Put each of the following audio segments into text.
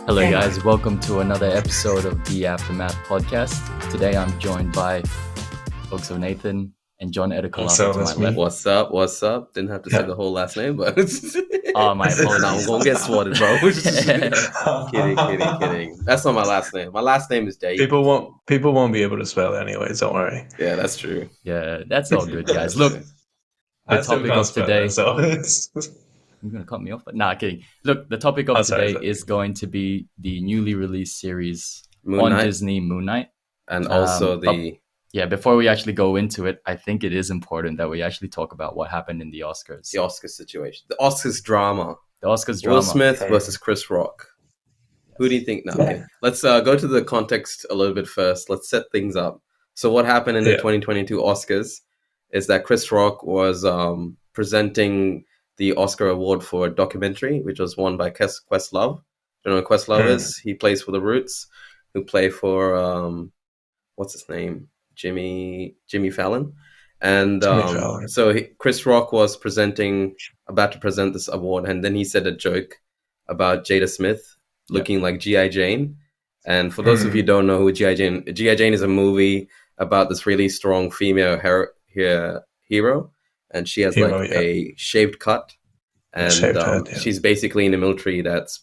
Hello, guys. Welcome to another episode of the Aftermath podcast. Today, I'm joined by folks of Nathan and John Edikalaka So to my that's me. left. What's up? What's up? Didn't have to say Yeah. the whole last name, but Oh, my now I'm apologies. gonna get swatted, bro. Kidding. That's not my last name. My last name is Dave. People won't be able to spell it anyways. Don't worry. Yeah, that's true. Yeah, that's all good, guys. Look, I the still topic can't of spell today. it, so You're going to cut me off? But nah, kidding. Look, the topic of today is going to be the newly released series on Moonknight, Disney, Moonknight. and also Yeah, before we actually go into it, I think it is important that we actually talk about what happened in the Oscars. the Oscars situation, the Oscars drama. The Oscars drama. Will Smith versus Chris Rock. Who do you think? No, okay. Let's go to the context a little bit first. Let's set things up. So what happened in the 2022 Oscars is that Chris Rock was presenting the Oscar award for a documentary, which was won by Questlove. You know what Questlove is? He plays for the Roots, who play for what's his name? Jimmy Fallon. And Chris Rock was about to present this award, and then he said a joke about Jada Smith looking like G.I. Jane. And for those of you who don't know who G.I. Jane is a movie about this really strong female hero, and she has a shaved cut, and she's basically in the military that's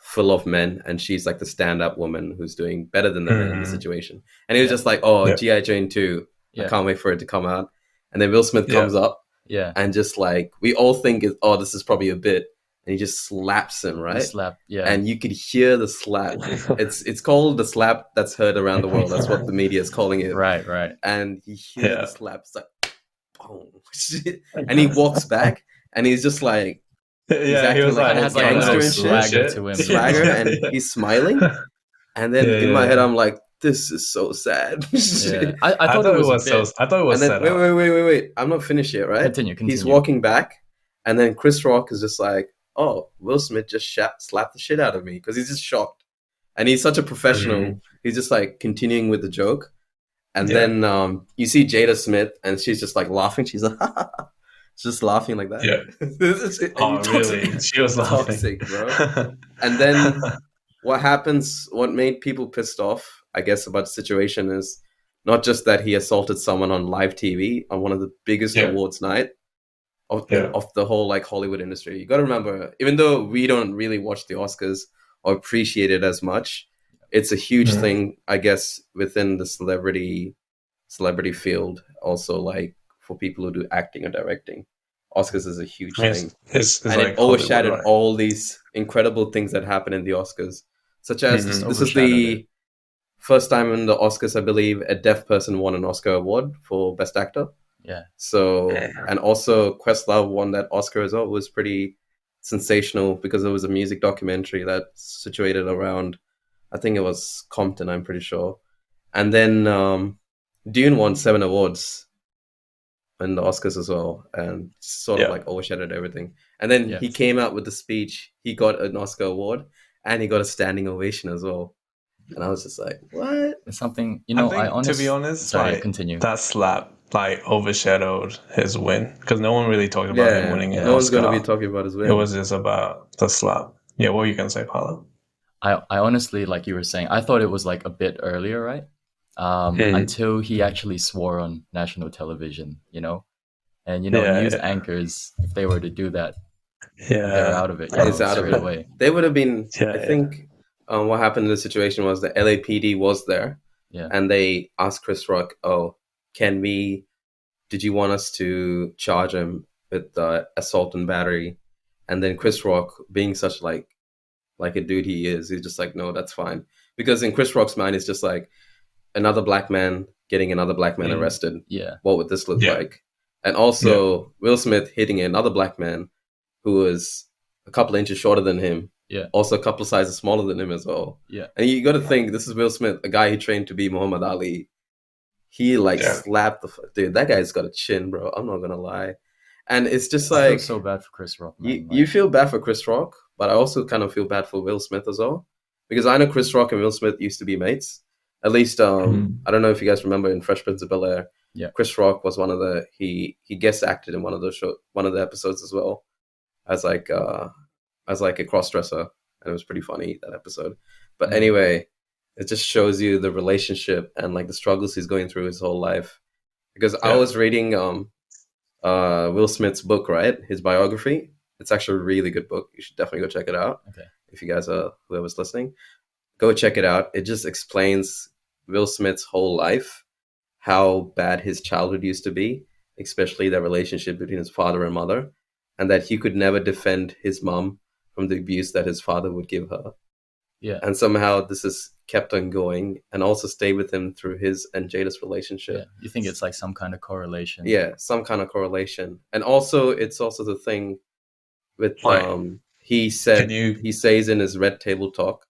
full of men, and she's like the stand-up woman who's doing better than the men in the situation. And he was just like, G.I. Jane 2, I can't wait for it to come out. And then Will Smith comes up, and just like, we all think, this is probably a bit, and he just slaps him, right? And you could hear the slap. It's called the slap that's heard around the world. That's what the media is calling it. Right. And he hears the slap. It's like, boom. And he walks back, and he's just like, he was like, has like a little swagger to him. Swagger, and he's smiling. And then in my head, I'm like, this is so sad. I thought it was I thought it was and then, wait. I'm not finished yet, right? Continue. He's walking back, and then Chris Rock is just like, oh, Will Smith just slapped the shit out of me, because he's just shocked. And he's such a professional. He's just like continuing with the joke. And then you see Jada Smith, and she's just like laughing. She's like, she's just laughing like that. Yeah. Really? She was laughing. Toxic, bro. And then what made people pissed off, I guess, about the situation is not just that he assaulted someone on live TV on one of the biggest awards night of the whole like Hollywood industry. You got to remember, even though we don't really watch the Oscars or appreciate it as much, it's a huge thing, I guess, within the celebrity field. Also, like for people who do acting or directing, Oscars is a huge thing. It's and like it overshadowed all these incredible things that happen in the Oscars, such as this is the first time in the Oscars, I believe, a deaf person won an Oscar award for Best Actor. Yeah. So, and also Questlove won that Oscar as well. It was pretty sensational because it was a music documentary that's situated around, I think it was Compton, I'm pretty sure. And then Dune won 7 awards in the Oscars as well, and sort of like overshadowed everything. And then he came out with the speech. He got an Oscar award, and he got a standing ovation as well. And I was just like, what? It's something, to be honest, continue. That slap overshadowed his win, because no one really talked about him winning it. No one's going to be talking about his win. It was just about the slap. Yeah, what were you going to say, Paolo? I honestly, like you were saying, I thought it was like a bit earlier, right? Until he actually swore on national television, and news anchors, if they were to do that, they're out of it. It's out of it. Away. They would have been. I think what happened in the situation was the LAPD was there, and they asked Chris Rock, did you want us to charge him with assault and battery? And then Chris Rock, being such like a dude he is, he's just like, no, that's fine. Because in Chris Rock's mind, it's just like another black man getting another black man arrested. Yeah. What would this look like? And also Will Smith hitting another black man who was a couple of inches shorter than him. Yeah. Also a couple of sizes smaller than him as well. Yeah. And you got to think, this is Will Smith, a guy who trained to be Muhammad Ali. He slapped dude. That guy's got a chin, bro. I'm not gonna lie. And it's just like, I feel so bad for Chris Rock. Man. You feel bad for Chris Rock, but I also kind of feel bad for Will Smith as well, because I know Chris Rock and Will Smith used to be mates. At least, I don't know if you guys remember in Fresh Prince of Bel-Air. Yeah. Chris Rock was one of the he guest acted in one of the episodes as well, as like as like a cross-dresser, and it was pretty funny, that episode. But anyway, it just shows you the relationship and like the struggles he's going through his whole life. Because I was reading Will Smith's book, right? His biography. It's actually a really good book. You should definitely go check it out. Okay. If you guys are whoever's listening, go check it out. It just explains Will Smith's whole life, how bad his childhood used to be, especially the relationship between his father and mother, and that he could never defend his mom from the abuse that his father would give her. Yeah. And somehow this has kept on going and also stayed with him through his and Jada's relationship. Yeah. You think it's like some kind of correlation? Yeah, some kind of correlation. And also, it's also the thing with he says in his Red Table Talk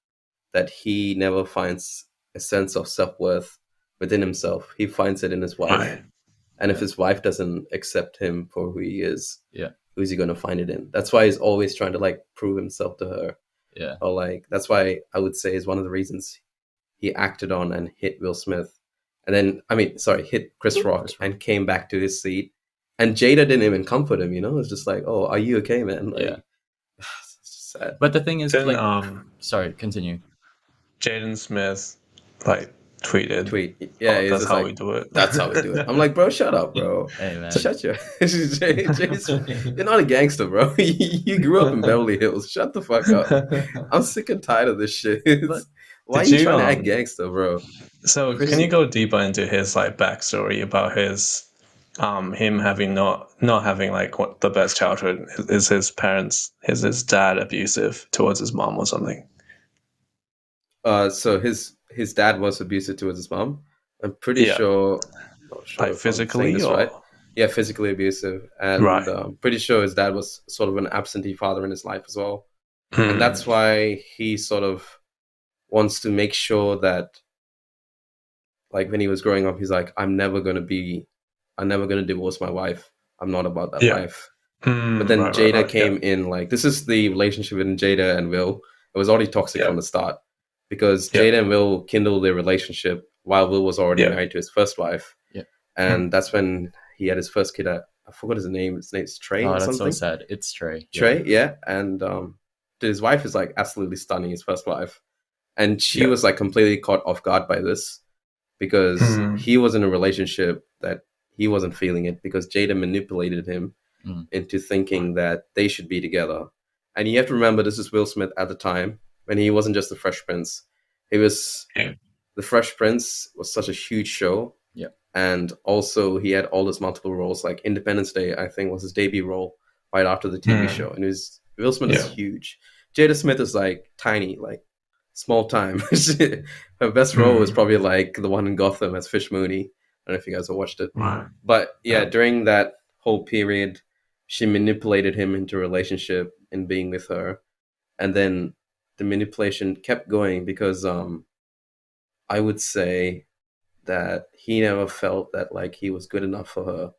that he never finds a sense of self-worth within himself. He finds it in his wife. Right. And if his wife doesn't accept him for who he is, who's he going to find it in? That's why he's always trying to like prove himself to her. Yeah. Or like, that's why I would say is one of the reasons he acted on and hit Will Smith. And then, hit Chris Rock and came back to his seat. And Jada didn't even comfort him, you know? It's just like, oh, are you okay, man? Like, it's just sad. But the thing is, sorry, continue. Jaden Smith, like, tweet. Yeah, that's how we do it. That's how we do it. I'm like, bro, shut up, bro. Hey, man. Shut your... You're not a gangster, bro. You grew up in Beverly Hills. Shut the fuck up. I'm sick and tired of this shit. Why are you trying to act gangster, bro? So can you go deeper into his like backstory about his him having not having like the best childhood? Is his dad abusive towards his mom or something? So his dad was abusive towards his mom. I'm pretty sure. Like physically, or right? Yeah, physically abusive, and I'm pretty sure his dad was sort of an absentee father in his life as well, and that's why he sort of wants to make sure that, like, when he was growing up, he's like, I'm never gonna divorce my wife. I'm not about that life. But then Jada came in, like, this is the relationship between Jada and Will. It was already toxic from the start, because Jada and Will kindled their relationship while Will was already married to his first wife. Yeah. And that's when he had his first kid. I forgot his name. His name's Trey or something. Oh, that's so sad. It's Trey. Trey, yeah. And his wife is, like, absolutely stunning, his first wife. And she was, like, completely caught off guard by this, because he was in a relationship that he wasn't feeling it, because Jada manipulated him into thinking that they should be together. And you have to remember, this is Will Smith at the time, when he wasn't just the Fresh Prince. He was... The Fresh Prince was such a huge show. Yeah. And also he had all those multiple roles, like Independence Day, I think, was his debut role right after the TV show. And Will Smith is huge. Jada Smith is, like, tiny, like, small time. Her best role was probably like the one in Gotham as Fish Mooney. I don't know if you guys have watched it. But during that whole period, she manipulated him into a relationship and being with her. And then the manipulation kept going, because I would say that he never felt that, like, he was good enough for her.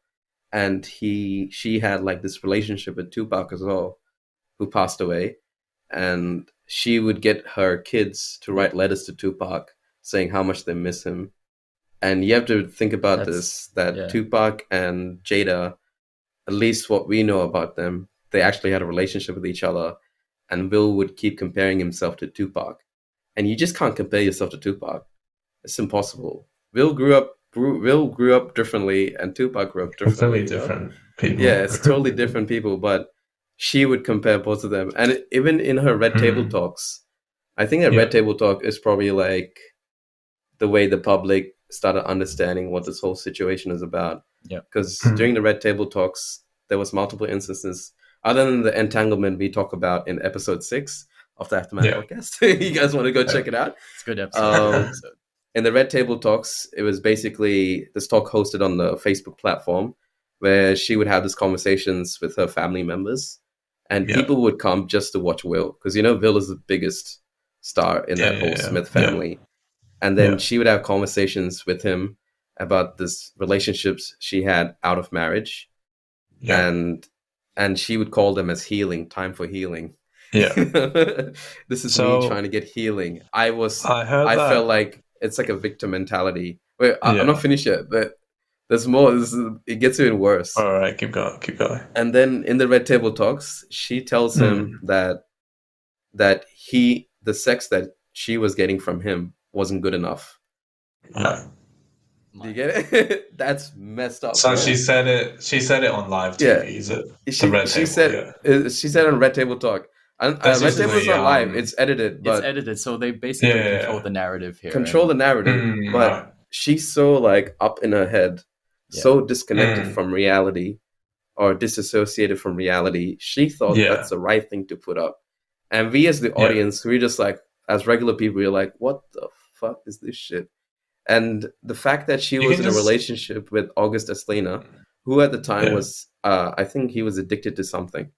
And she had, like, this relationship with Tupac as well, who passed away. And she would get her kids to write letters to Tupac saying how much they miss him. And you have to think about Tupac and Jada, at least what we know about them, they actually had a relationship with each other. And Will would keep comparing himself to Tupac. And you just can't compare yourself to Tupac. It's impossible. Will grew up differently, and Tupac grew up differently. Totally different people. Yeah, it's totally different people, but she would compare both of them. And even in her Red Table Talks, I think that Red Table Talk is probably like the way the public started understanding what this whole situation is about. Yeah. Because during the Red Table Talks, there was multiple instances, other than the entanglement we talk about in episode 6 of the Aftermath podcast. You guys want to go check it out? It's a good episode. In the Red Table Talks, it was basically this talk hosted on the Facebook platform, where she would have these conversations with her family members, and people would come just to watch Will, because, you know, Will is the biggest star in that whole Smith family. And then she would have conversations with him about this relationships she had out of marriage, and she would call them as healing, time for healing. Yeah. This is me trying to get healing. I felt like it's like a victim mentality. Wait, I'm not finished yet, but there's more. It gets even worse. All right, keep going. And then in the Red Table Talks, she tells him that that the sex that she was getting from him wasn't good enough. Yeah. Do you get it? That's messed up. So bro. she said it on live TV. Is it the Red Table? She said on Red Table Talk. And Red Table is not live; it's edited. But it's edited, so they basically control the narrative here. Control the narrative, but she's so like up in her head, so disconnected from reality, or disassociated from reality. She thought that's the right thing to put up, and we as the audience, we're just like, as regular people, we're like, what the fuck is this shit? And the fact that she was in a relationship with August Eslina, who at the time was, I think he was addicted to something.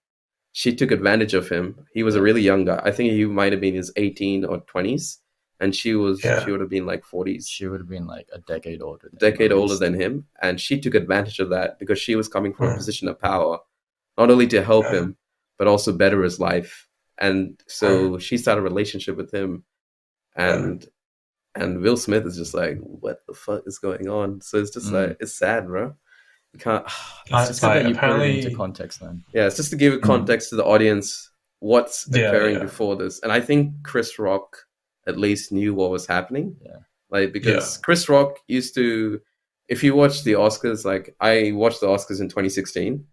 She took advantage of him. He was a really young guy. I think he might have been in his 18 or 20s. And she would have been like 40s. She would have been like a decade older. Older than him. And she took advantage of that because she was coming from a position of power, not only to help him, but also better his life. And so she started a relationship with him. And Will Smith is just like, what the fuck is going on? So it's just like, it's sad, bro. You can't. It's just that you put it into context, man. Yeah, it's just to give context to the audience what's occurring before this. And I think Chris Rock at least knew what was happening. Yeah. Like, because Chris Rock used to, if you watch the Oscars, like I watched the Oscars in 2016,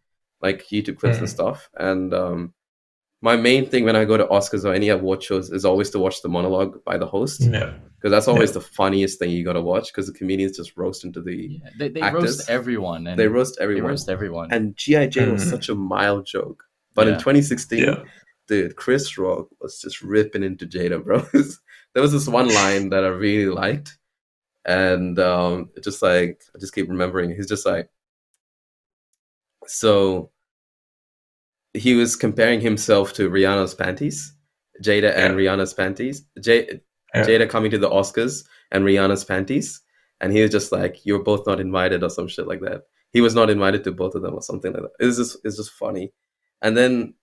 like YouTube clips and stuff. And my main thing when I go to Oscars or any award shows is always to watch the monologue by the host. Yeah. Because that's always the funniest thing you got to watch, because the comedians just roast into the they actors. roast everyone. And they roast everyone. And G.I. Jane was such a mild joke. But in 2016, dude, Chris Rock was just ripping into Jada, bro. There was this one line that I really liked. And it just like, I just keep remembering. He's just like, so he was comparing himself to Rihanna's panties, Jada and Rihanna's panties. Jada coming to the Oscars and Rihanna's panties, and he was just like, "You're both not invited," or some shit like that. He was not invited to both of them, or something like that. It's just funny. And then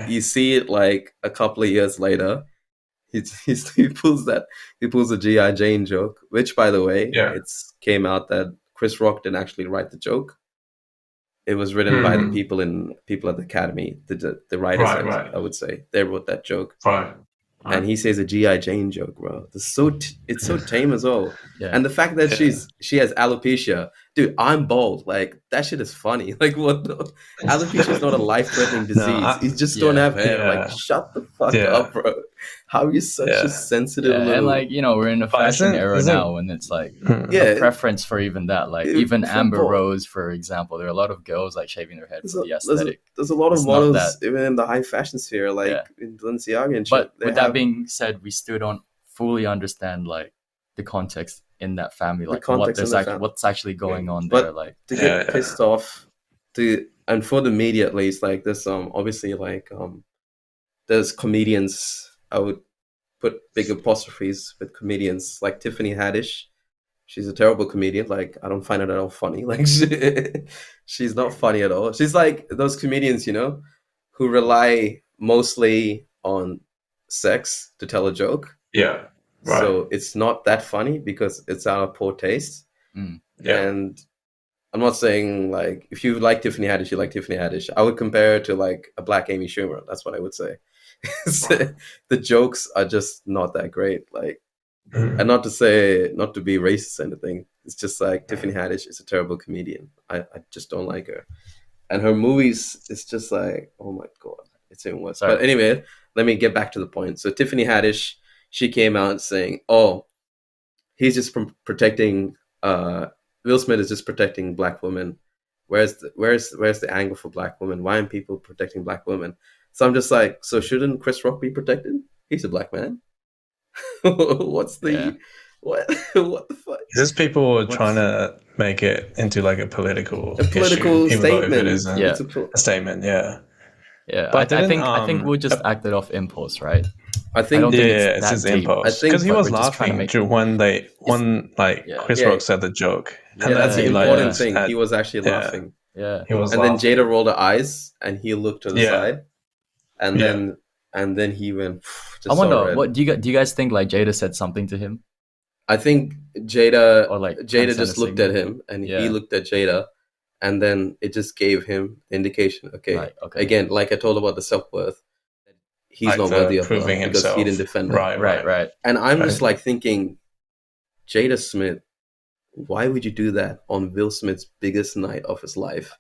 you see it like a couple of years later, he pulls a G.I. Jane joke, which, by the way, it's came out that Chris Rock didn't actually write the joke. It was written by the people at the Academy, the writers. I would say they wrote that joke. Right. And he says a G.I. Jane joke, bro. It's so tame as well. Yeah. And the fact that she has alopecia, dude, I'm bald. Like, that shit is funny. Like, what? Alopecia is not a life-threatening disease. You just don't have hair. Yeah. Like, shut the fuck up, bro. How are you such a sensitive little... And like, we're in a fashion era now, and it's like a preference for even that. Like, even Amber Rose, for example, there are a lot of girls like shaving their head for the aesthetic. There's a lot of models, even in the high fashion sphere, like in Balenciaga and shit. But with that being said, we still don't fully understand like the context in that family, like what's actually going on there. Like, to get pissed off, and for the media at least, like there's obviously like there's comedians. I would put big apostrophes with comedians like Tiffany Haddish. She's a terrible comedian. Like, I don't find it at all funny. Like, she's not funny at all. She's like those comedians, who rely mostly on sex to tell a joke. Yeah. Right. So it's not that funny because it's out of poor taste. And I'm not saying like, if you like Tiffany Haddish, you like Tiffany Haddish. I would compare her to like a black Amy Schumer. That's what I would say. The jokes are just not that great. Like, and not to be racist or anything. It's just like Tiffany Haddish is a terrible comedian. I just don't like her. And her movies, it's just like, oh my God, it's even worse. Sorry. But anyway, let me get back to the point. So Tiffany Haddish, she came out saying, "Oh, he's just protecting. Will Smith is just protecting black women. Where's the angle for black women? Why aren't people protecting black women?" So I'm just like, so shouldn't Chris Rock be protected? He's a black man. What the fuck? Just people trying to make it into like a political statement. It's a statement. Yeah. Yeah, but I think we'll just act it off impulse, right? I think it's his impulse, because he was laughing when Chris Rock said the joke, and that's the important thing. He was actually laughing. Yeah, he was. And then Jada rolled her eyes, and he looked to the side, and then he went. I wonder, what do you guys think? Like, Jada said something to him. I think Jada just looked at him, and he looked at Jada. And then it just gave him indication. Okay. Again, like I told about the self-worth, he's like not worthy of her proving because himself. he didn't defend her. Right. And I'm just like thinking, Jada Smith, why would you do that on Will Smith's biggest night of his life?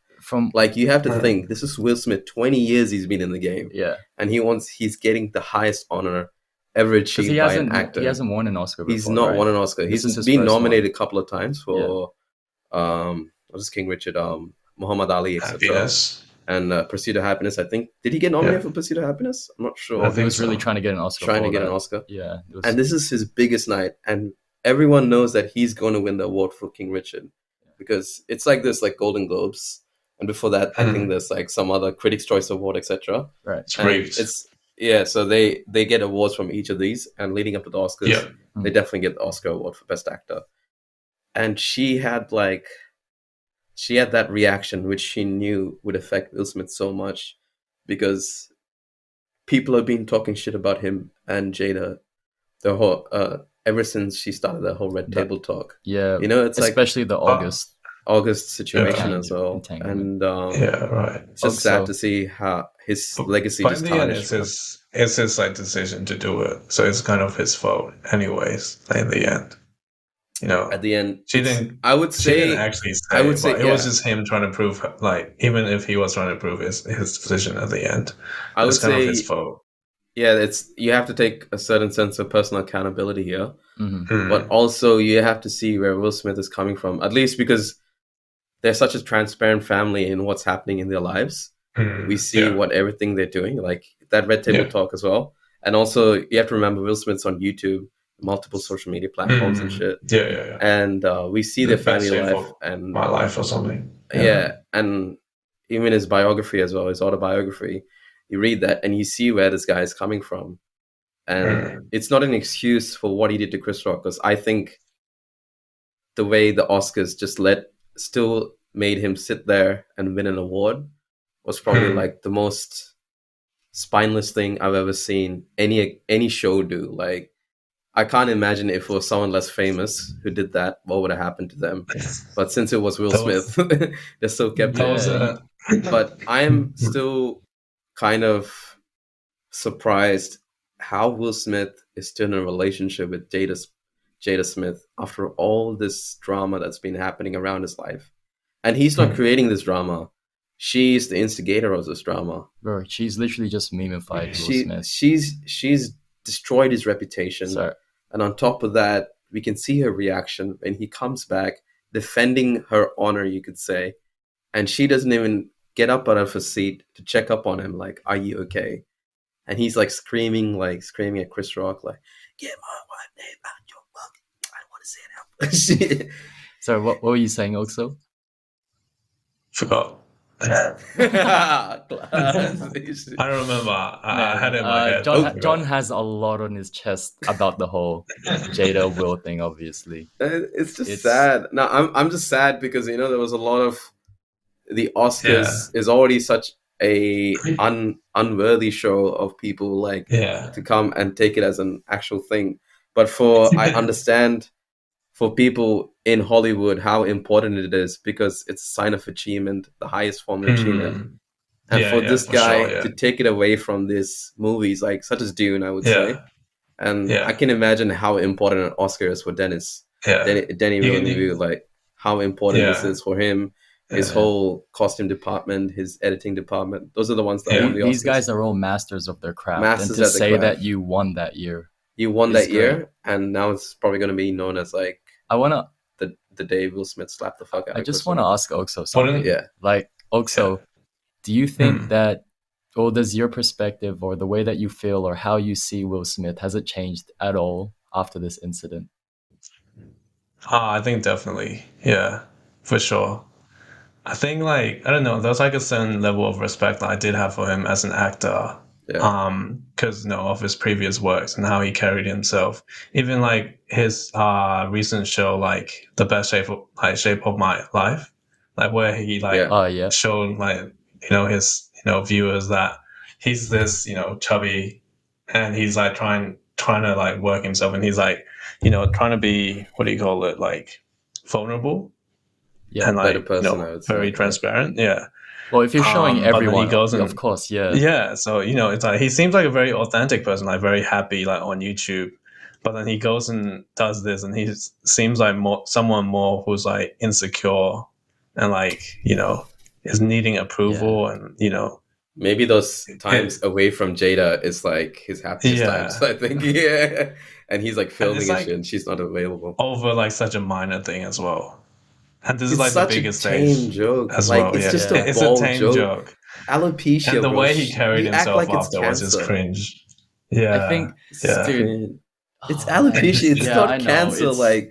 Like, you have to think, this is Will Smith, 20 years he's been in the game. Yeah. And he's getting the highest honor ever achieved by an actor. He hasn't won an Oscar before. He's not won an Oscar. He's been nominated a couple of times for what is King Richard, Muhammad Ali, etc. Yes. And Pursuit of Happiness, I think. Did he get nominated for Pursuit of Happiness? I'm not sure. He was really trying to get an Oscar. Yeah. And this is his biggest night. And everyone knows that he's going to win the award for King Richard. Because it's like this, like Golden Globes. And before that, I think there's like some other Critics' Choice Award, etc. Right. So they get awards from each of these. And leading up to the Oscars, they definitely get the Oscar award for Best Actor. And she had that reaction, which she knew would affect Will Smith so much, because people have been talking shit about him and Jada the whole ever since she started that whole red table talk. Yeah, it's especially the August situation as well. And it's just also sad to see how his legacy just tarnished. It's his like decision to do it, so it's kind of his fault, anyways. In the end. At the end, she didn't. I would say. She didn't actually say. It was just him trying to prove, like, even if he was trying to prove his decision at the end, I would say kind of his fault. Yeah, you have to take a certain sense of personal accountability here, but also you have to see where Will Smith is coming from. At least because they're such a transparent family in what's happening in their lives. We see what everything they're doing, like that red table talk as well. And also, you have to remember Will Smith's on YouTube, multiple social media platforms and shit. Yeah. And we see their family life and my life or something. Yeah, and even his biography as well, his autobiography. You read that and you see where this guy is coming from. And it's not an excuse for what he did to Chris Rock, because I think the way the Oscars just still made him sit there and win an award was probably like the most spineless thing I've ever seen any show do. Like, I can't imagine if it was someone less famous who did that, what would have happened to them. But since it was Will Smith, they still kept it. But I am still kind of surprised how Will Smith is still in a relationship with Jada Smith after all this drama that's been happening around his life. And he's not creating this drama. She's the instigator of this drama. Bro, she's literally just memified Will Smith. She's destroyed his reputation. Sorry. And on top of that, we can see her reaction when he comes back, defending her honor, you could say. And she doesn't even get up out of her seat to check up on him, like, are you okay? And he's like screaming at Chris Rock, like, get my wife name out your book. I don't want to say it out. Sorry, what were you saying also? Forgot. I don't remember. I had it in my head. John has a lot on his chest about the whole Jada Will thing, obviously. It's sad. No, I'm just sad because, there was a lot of the Oscars is already such a unworthy show of people to come and take it as an actual thing. But I understand for people in Hollywood how important it is, because it's a sign of achievement, the highest form of achievement. And for this guy to take it away from these movies, like such as Dune, I would say. And I can imagine how important an Oscar is for Denny Villeneuve, like how important this is for him. His whole costume department, his editing department. Those are the ones that won the Oscars. These guys are all masters of their craft. And to say that you won that year. You won that year, and now it's probably going to be known as like the day Will Smith slapped the fuck out. I just want to ask Oxo something. Like, Oxo, do you think that, or does your perspective or the way that you feel or how you see Will Smith, has it changed at all after this incident? I think definitely. Yeah, for sure. I think, like, I don't know, there's like a certain level of respect that I did have for him as an actor. Because of his previous works and how he carried himself. Even like his recent show, like The Best Shape of My Life, like where he showed like his viewers that he's this chubby, and he's like trying to like work himself, and he's like trying to be, what do you call it, like vulnerable, and like very transparent, Well, if you're showing but then everyone, he goes of course, yeah. Yeah, so it's like he seems like a very authentic person, like very happy, like on YouTube. But then he goes and does this, and he seems like someone more who's like insecure, and like is needing approval, and maybe those times away from Jada is like his happiest times. I think, and he's like filming and shit, and she's not available over like such a minor thing as well. And this is it's like the such biggest a tame stage joke. as Like well. it's just a It's a bald tame joke. Alopecia, And the bro. way he carried You act himself like it's afterwards is cancer. cringe. I think, dude, it's alopecia. It's not cancer. It's... Like,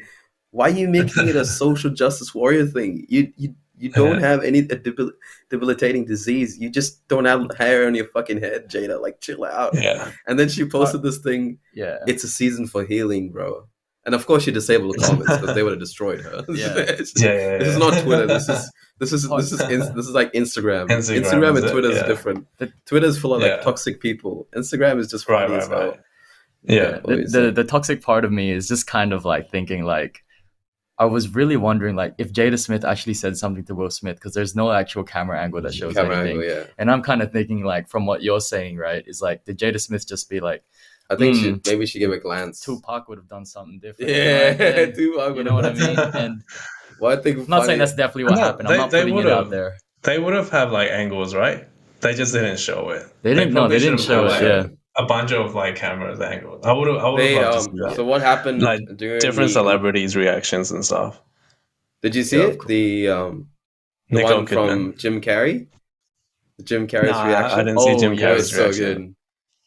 why are you making it a social justice warrior thing? You don't have any debilitating disease. You just don't have hair on your fucking head, Jada. Like, chill out. Yeah. And then she posted this thing. Yeah. It's a season for healing, bro. And of course, she disabled the comments because they would have destroyed her. This is not Twitter. This is like Instagram. Instagram and Twitter is different. Twitter is full of like toxic people. Instagram is just funny as hell. Yeah, the toxic part of me is just kind of like thinking like, I was really wondering like if Jada Smith actually said something to Will Smith, because there's no actual camera angle that shows anything. And I'm kind of thinking like, from what you're saying, right, is like, did Jada Smith just be like, I think maybe she gave a glance. Tupac would have done something different. Yeah, Tupac. You know what I mean? And well, I think I'm not saying that's definitely what happened. I'm not putting it out there. They would have had like angles, right? They just didn't show it. They didn't show it. Yeah. A bunch of like cameras angles. I would have loved to see that. So what happened? Like different celebrities' reactions and stuff. Did you see it? The one from Jim Carrey. Jim Carrey's reaction. I didn't see Jim Carrey's reaction. So good. Point.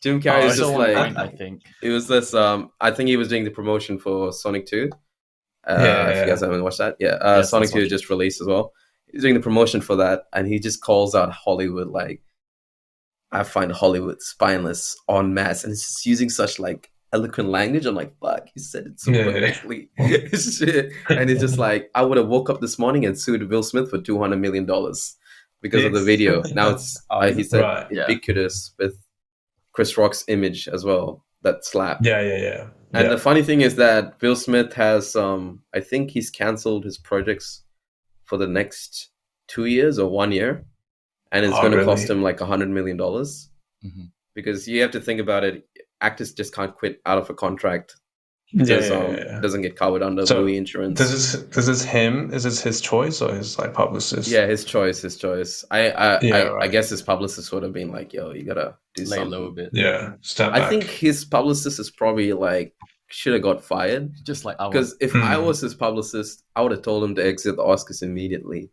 Jim Carrey is just like I think it was this. I think he was doing the promotion for Sonic 2. If you guys haven't watched that, Sonic 2 just released as well. He's doing the promotion for that, and he just calls out Hollywood like, I find Hollywood spineless en masse, and it's just using such like eloquent language. I'm like, fuck, he said it so perfectly. And it's just like, I would have woke up this morning and sued Will Smith for $200 million because of the video. Now it's he said ubiquitous with Chris Rock's image as well, that slap. Yeah. And the funny thing is that Will Smith has, I think he's canceled his projects for the next 2 years or 1 year. And it's going to cost him like $100 million. Because you have to think about it. Actors just can't quit out of a contract. Because it doesn't get covered under Louis insurance. This is him? Is this his choice or his like publicist? Yeah, his choice. I guess his publicist would have been like, yo, you gotta do something. Lay low a bit. Yeah, step back. I think his publicist is probably like, should have got fired. Just like because if I was his publicist, I would have told him to exit the Oscars immediately.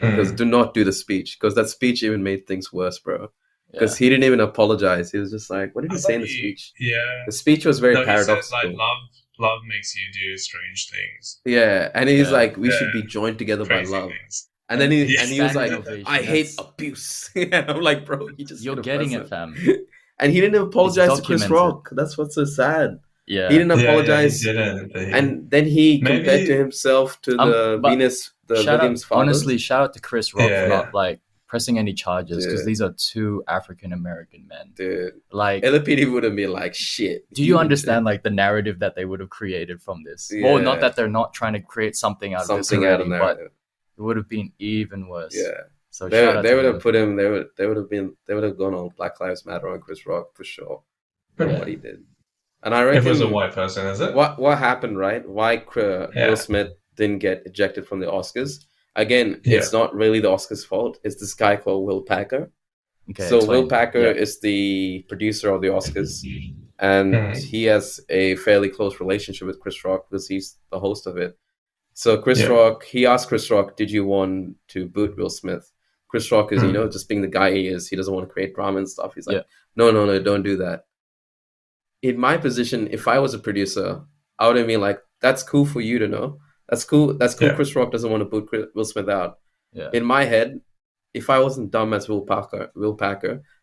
Because do not do the speech. Because that speech even made things worse, bro. Because he didn't even apologize. He was just like, what did he say in the speech? Yeah. The speech was very paradoxical. He says, like, love makes you do strange things. Yeah. And he's like, we should be joined together by love. Things. And then he was like, I hate abuse. And I'm like, bro, you're getting it, fam. And he didn't apologize to Chris Rock. That's what's so sad. Yeah. He didn't apologize. He didn't. And then he compared to himself to the Venus, the Williams father. Honestly, shout out to Chris Rock for not like pressing any charges, because these are two African American men. Dude, like LAPD would have been like, shit. Do you understand like the narrative that they would have created from this? Well, not that they're not trying to create something out of this already, but it would have been even worse. Yeah. So they would have put him. They would have gone on Black Lives Matter on Chris Rock for sure. What he did, and I reckon if it was a white person, is it? What happened, right? Why Will Smith didn't get ejected from the Oscars? Again, it's not really the Oscars' fault. It's this guy called Will Packer. Okay, so Will Packer is the producer of the Oscars, and he has a fairly close relationship with Chris Rock because he's the host of it. So Chris Rock, he asked Chris Rock, did you want to boot Will Smith? Chris Rock is, just being the guy he is. He doesn't want to create drama and stuff. He's like, no, don't do that. In my position, if I was a producer, I would have been like, that's cool for you to know. That's cool. Chris Rock doesn't want to boot Will Smith out. Yeah. In my head, if I wasn't dumb as Will Packer,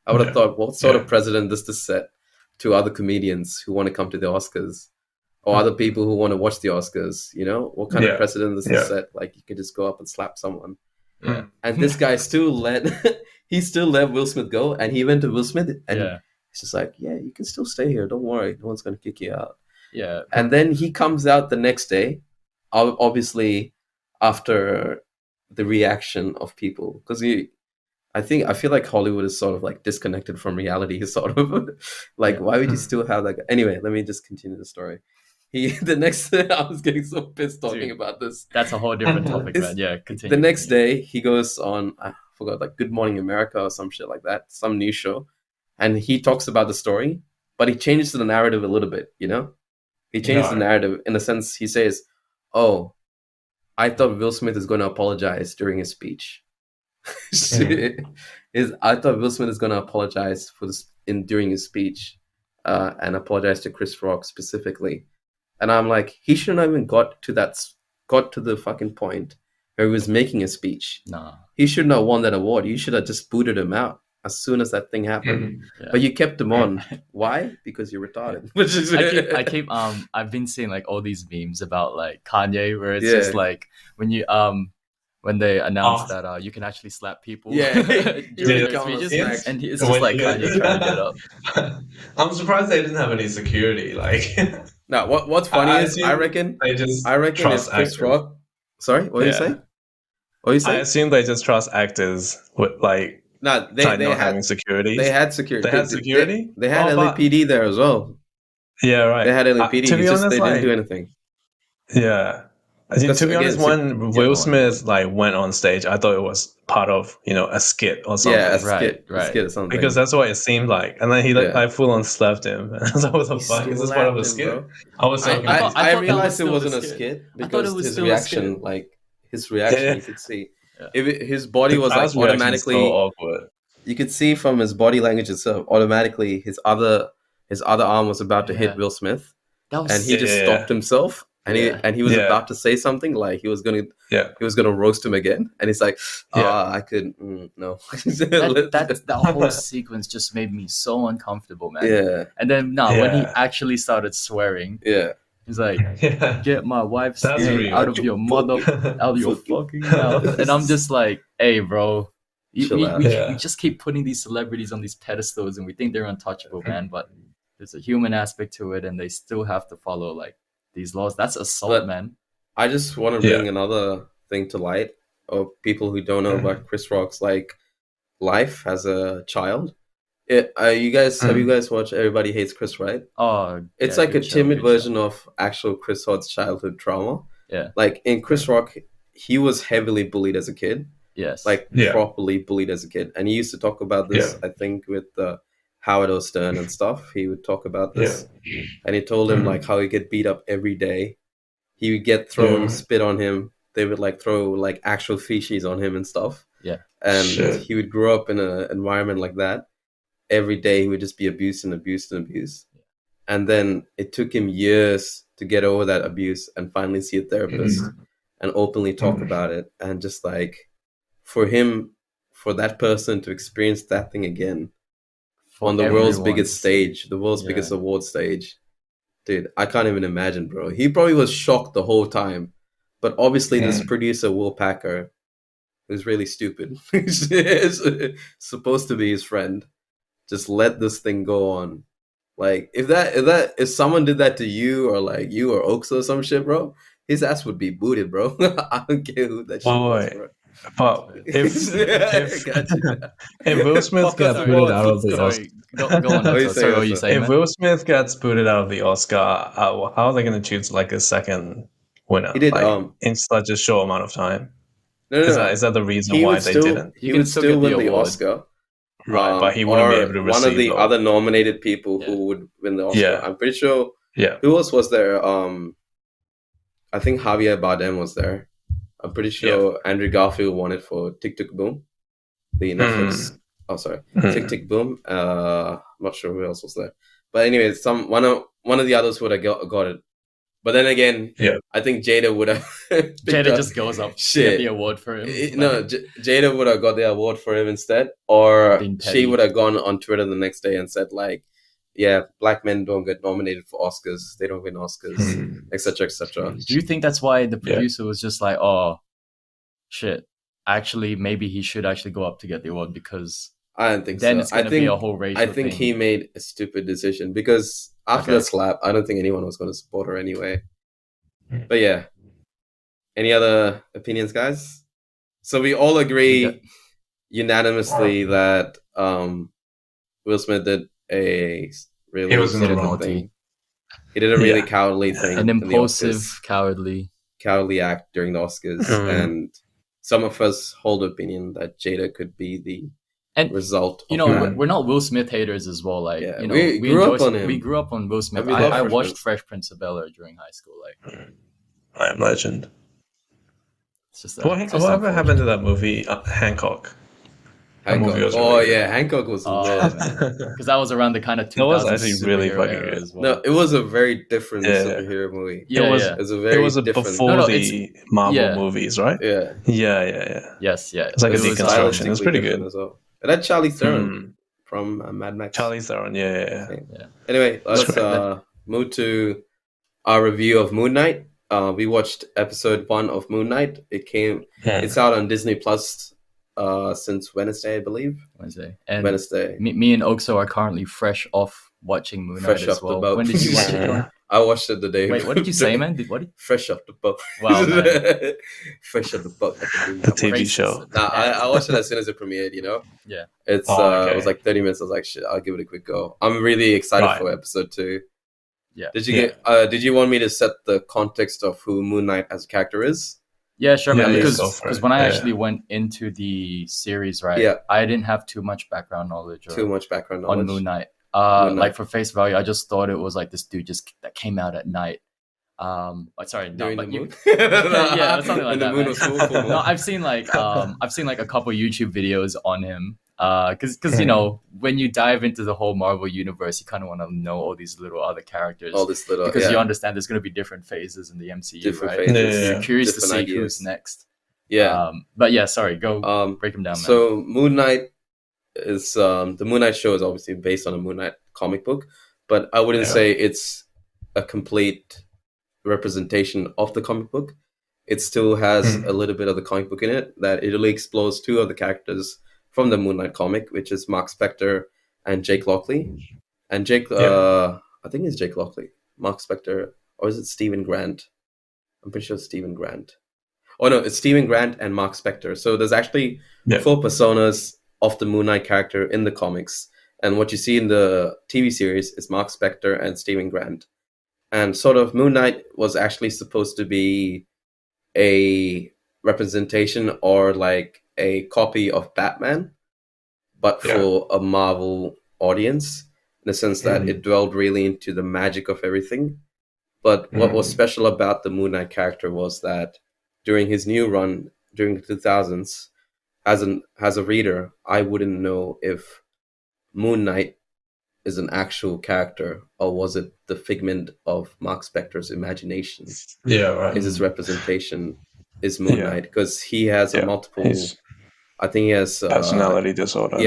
I would have thought, what sort of precedent does this set to other comedians who want to come to the Oscars? Or other people who want to watch the Oscars, what kind of precedent does this set? Like, you could just go up and slap someone. Yeah. And this guy still let Will Smith go, and he went to Will Smith, and he's just like, yeah, you can still stay here. Don't worry. No one's going to kick you out. Yeah. And then he comes out the next day, obviously after the reaction of people. Because I feel like Hollywood is sort of like disconnected from reality, sort of. Like, why would you still have that? Anyway, let me just continue the story. The next day, I was getting so pissed talking about this. That's a whole different topic, man. Yeah, continue. The next day, he goes on, I forgot, like Good Morning America or some shit like that, some news show, and he talks about the story, but he changes the narrative a little bit, you know? He changes the narrative in a sense. He says, "Oh, I thought Will Smith is going to apologize during his speech." I thought Will Smith is going to apologize for this during his speech, and apologize to Chris Rock specifically. And I'm like, he shouldn't have even got to the fucking point where he was making a speech. Nah, he shouldn't have won that award. You should have just booted him out as soon as that thing happened. Yeah. But you kept him on. Why? Because you're retarded. I've been seeing like all these memes about like Kanye, where it's just like when they announced that you can actually slap people. During speeches, and it's just like Kanye trying to get up. I'm surprised they didn't have any security. Like, now what's funny is I reckon if Chris Rock. Sorry, what are you saying? What are you saying? I assume they just trust actors with like. No, they had having security. They had security. They had security. They had LAPD there as well. Yeah, right. They had LAPD. To be honest, they didn't do anything. Yeah. To be honest, when Will Smith like went on stage, I thought it was part of a skit or something. Yeah, a skit or something. Because that's what it seemed like, and then he like full on slapped him. So what the fuck is this part of a skit? Bro. I realized it wasn't a skit because his reaction, you could see. Yeah. His body was like automatically so awkward. You could see from his body language itself, automatically his other arm was about to hit Will Smith, and he just stopped himself, and he was about to say something like he was gonna roast him again, and he's like, I couldn't, no. that whole sequence just made me so uncomfortable, man. Yeah, and then when he actually started swearing, he's like, get my wife's name out of your out of your fucking mouth. And I'm just like, hey, bro, we just keep putting these celebrities on these pedestals and we think they're untouchable, man. But there's a human aspect to it and they still have to follow like these laws. That's assault, man. I just want to bring another thing to light of people who don't know about Chris Rock's like life as a child. Have you guys watched Everybody Hates Chris, right? Oh, it's like a timid version of actual Chris Rock's childhood trauma. Yeah, like in Chris Rock, he was heavily bullied as a kid. Yes, like properly bullied as a kid, and he used to talk about this. I think with Howard O. Stern and stuff, he would talk about this, and he told him like how he get beat up every day. He would get thrown spit on him. They would like throw like actual feces on him and stuff. Yeah, and he would grow up in an environment like that. Every day he would just be abused and abused and abused. And then it took him years to get over that abuse and finally see a therapist and openly talk about it. And just like for that person to experience that thing again on the world's biggest stage, the world's biggest award stage, dude, I can't even imagine, bro. He probably was shocked the whole time. But obviously this producer, Will Packer, who's really stupid, is supposed to be his friend, just let this thing go on. Like if someone did that to you or like you or Oaks or some shit, bro, his ass would be booted, bro. I don't care who that shit was, bro. But if Will Smith gets booted out of the Oscar, if Will Smith gets booted out of the Oscar, how are they going to choose like a second winner? He did in such a short amount of time. No. Is that the reason why they didn't? He would still win the Oscar. Right, but he wouldn't be able to receive one of the other nominated people who would win the Oscar. Yeah. I'm pretty sure. Yeah. Who else was there? I think Javier Bardem was there. I'm pretty sure Andrew Garfield won it for Tick Tick Boom, the Netflix. Oh, sorry, Tick Tick Boom. I'm not sure who else was there, but anyway, one of the others would have got it. But then again, I think Jada would have. Jada just goes up to get the award for him. Jada would have got the award for him instead, or she would have gone on Twitter the next day and said like, "Yeah, black men don't get nominated for Oscars. They don't win Oscars, etc., etc." Do you think that's why the producer was just like, "Oh, shit, actually, maybe he should actually go up to get the award because I don't think then so. it's going to be a whole racial I think thing." he made a stupid decision because after the slap, I don't think anyone was going to support her anyway. But yeah, any other opinions, guys? So we all agree unanimously that Will Smith did a really He was in the stupid wrong thing. He did a really cowardly thing. An in the impulsive, Oscars. cowardly act during the Oscars, and some of us hold the opinion that Jada could be the result. You know, we're not Will Smith haters as well. Like, you know, we grew up on him. We grew up on Will Smith. And I watched Fresh Prince of Bel-Air during high school. Like, I Am Legend. It's just whatever happened to that movie, Hancock? Hancock. Hancock was lit. Because that was around the kind of 2000s. That was actually really fucking good. As well. No, it was a very different superhero movie. Yeah, it was a very different. Before the Marvel movies, right? Yeah. Yes, yeah. It's like a deconstruction. It was pretty good as well. It had Charlize Theron from Mad Max. Charlize Theron, yeah. Anyway, let's move to our review of Moonknight. We watched episode 1 of Moonknight. It's out on Disney Plus since Wednesday, I believe. Wednesday. Me and Oxo are currently fresh off watching Moonknight as well. When did you watch it? I watched it the day. Wait, what did you say, man? Fresh off the boat. Wow, man. Fresh off the boat. The TV show. Nah, I watched it as soon as it premiered, you know? Yeah. It was like 30 minutes. I was like, shit, I'll give it a quick go. I'm really excited for episode 2. Yeah. Did you want me to set the context of who Moonknight as a character is? Yeah, sure, man. Because when I actually went into the series, right, I didn't have too much background knowledge. On Moonknight. Like for face value, I just thought it was like this dude that came out at night. Sorry, during the moon? Yeah, something like that. No, I've seen like a couple YouTube videos on him. Because you know, when you dive into the whole Marvel universe, you kind of want to know all these little other characters, because you understand there's going to be different phases in the MCU, right? You're curious to see who's next. Yeah, but yeah, sorry, go break them down, man. So Moonknight is the Moonknight show is obviously based on a Moonknight comic book, but I wouldn't say it's a complete representation of the comic book. It still has a little bit of the comic book in it. That it really explores 2 of the characters from the Moonknight comic, which is Mark Spector and Jake Lockley. And Jake, I think it's Jake Lockley. Mark Spector, or is it Stephen Grant? I'm pretty sure it's Stephen Grant. Oh no, it's Stephen Grant and Mark Spector. So there's actually 4 personas of the Moonknight character in the comics. And what you see in the TV series is Mark Spector and Stephen Grant. And sort of Moonknight was actually supposed to be a representation or like a copy of Batman, but for a Marvel audience, in the sense that it dwelled really into the magic of everything. But what was special about the Moonknight character was that during his new run during the 2000s, as a reader, I wouldn't know if Moonknight is an actual character or was it the figment of Mark Spector's imagination. Is his representation is Moonknight, because he has a multiple. I think he has personality disorder.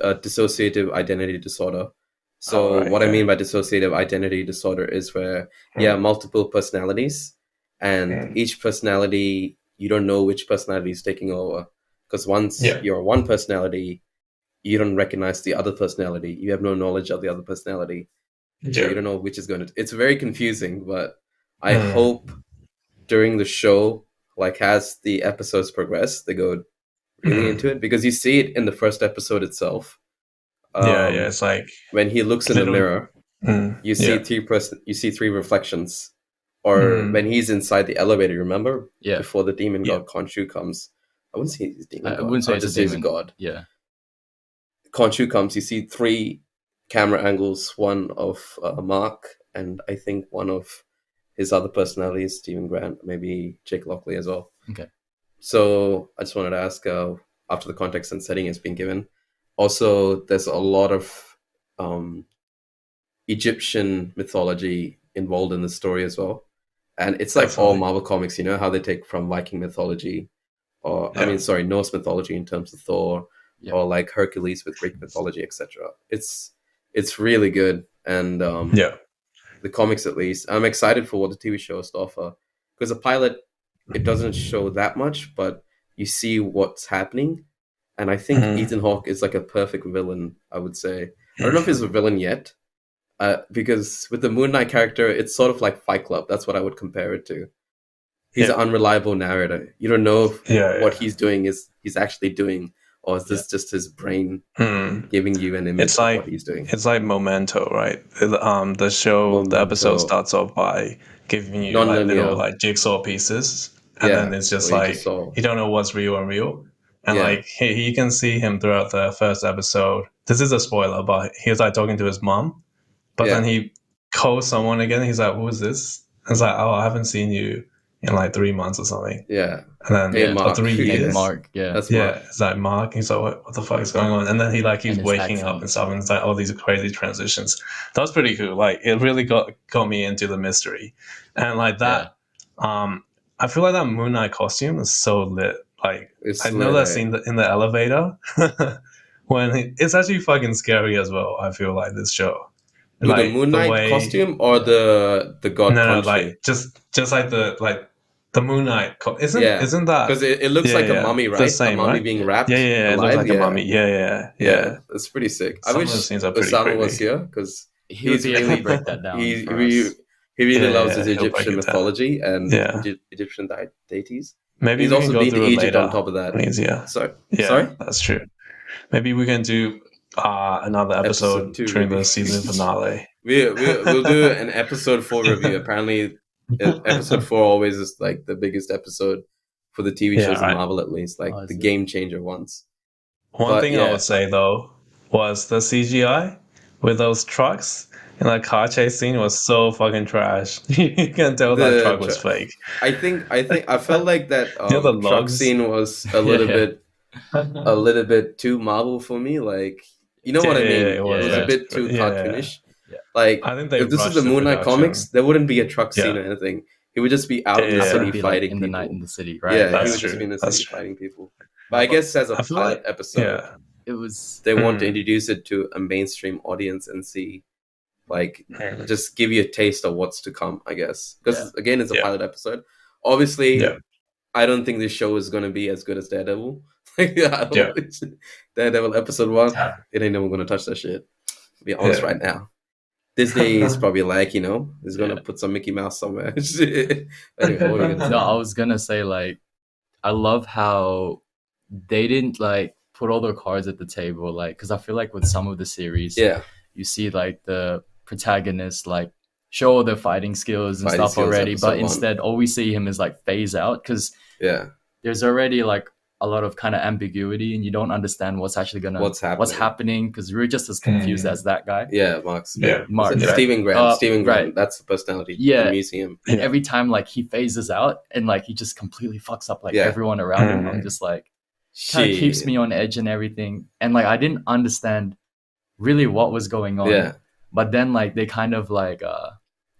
Dissociative identity disorder. So I mean by dissociative identity disorder is where multiple personalities, and each personality, you don't know which personality is taking over, because once you're one personality, you don't recognize the other personality. You have no knowledge of the other personality. So you don't know which is going to. It's very confusing, but I hope during the show, like as the episodes progress, they go really into it, because you see it in the first episode itself. It's like when he looks in the mirror, you see three reflections. Or when he's inside the elevator, remember? Before the demon god Khonshu comes. I wouldn't say he's a demon god. I wouldn't say he's a god. Yeah. Khonshu comes, you see 3 camera angles, one of Mark, and I think one of his other personalities, Stephen Grant, maybe Jake Lockley as well. Okay. So I just wanted to ask, after the context and setting has been given, also there's a lot of Egyptian mythology involved in the story as well. And it's like all Marvel comics, you know, how they take from Viking mythology, or Norse mythology in terms of Thor, or like Hercules with Greek mythology, etc. It's really good, and the comics at least. I'm excited for what the TV show has to offer, because the pilot, it doesn't show that much, but you see what's happening, and I think Ethan Hawke is like a perfect villain. I would say I don't know if he's a villain yet, because with the Moonknight character, it's sort of like Fight Club. That's what I would compare it to. He's an unreliable narrator. You don't know if what he's doing is he's actually doing, or is this just his brain giving you an image of what he's doing? It's like Memento, right? The show, the episode starts off by giving you like little like jigsaw pieces, and then it's just like you don't know what's real and real. And like you can see him throughout the first episode. This is a spoiler, but he was like talking to his mom, but then he calls someone again. He's like, "Who is this?" And it's like, "Oh, I haven't seen you in like 3 months or something." Yeah. And then Mark. 3 years. Hey, Mark. Yeah. That's Mark. It's like Mark. He's like, what the fuck is going on? And then he's waking up and stuff, and it's like all these crazy transitions. That was pretty cool. Like it really got me into the mystery, and like that. I feel like that Moonknight costume is so lit. Like I know that scene in the elevator when it's actually fucking scary as well. I feel like this show. Like, the Moonknight costume or the god? No, like just like the Moonknight isn't that because it looks like a mummy, right? The same, a mummy right? being wrapped. It looks like a mummy. Yeah. It's pretty sick. I wish Osama was here because he's really break that down. He really loves his Egyptian mythology and Egyptian deities. Maybe he's also been to Egypt on top of that. Sorry, that's true. Maybe we can do another episode during the season finale. We'll do an episode 4 review. Apparently, episode 4 always is like the biggest episode for the TV shows in Marvel, at least, like the game changer ones. One thing I would say though was the CGI with those trucks in that car chase scene was so fucking trash. You can tell that truck was fake. I felt like that truck scene was a little bit too Marvel for me. Like, you know what I mean? It was a bit too cartoonish. Like, I think if this is the Moonknight comics, there wouldn't be a truck scene or anything. He would just be out in the city fighting in people. the night in the city, right? Yeah, he would just be in the city fighting people. But I guess as a pilot episode, they want to introduce it to a mainstream audience and see, like, just give you a taste of what's to come, I guess. Because, again, it's a pilot episode. Obviously, I don't think this show is going to be as good as Daredevil. Daredevil episode 1, it ain't never going to touch that shit. To be honest right now. Disney is probably like, is going to put some Mickey Mouse somewhere. Anyway, no, I was going to say, like, I love how they didn't, like, put all their cards at the table. Like, because I feel like with some of the series, you see, like, the protagonist, like, show all their fighting skills and stuff already. But instead, all we see him is, like, phase out. Because there's already, like, a lot of kind of ambiguity, and you don't understand what's actually what's happening, because we're just as confused as that guy. Mark. Stephen Graham. Stephen Graham. That's the personality. In the museum. And every time, like, he phases out and, like, he just completely fucks up, like, everyone around him. I'm just like, kind of keeps me on edge and everything. And, like, I didn't understand really what was going on. But then, like, they kind of, like,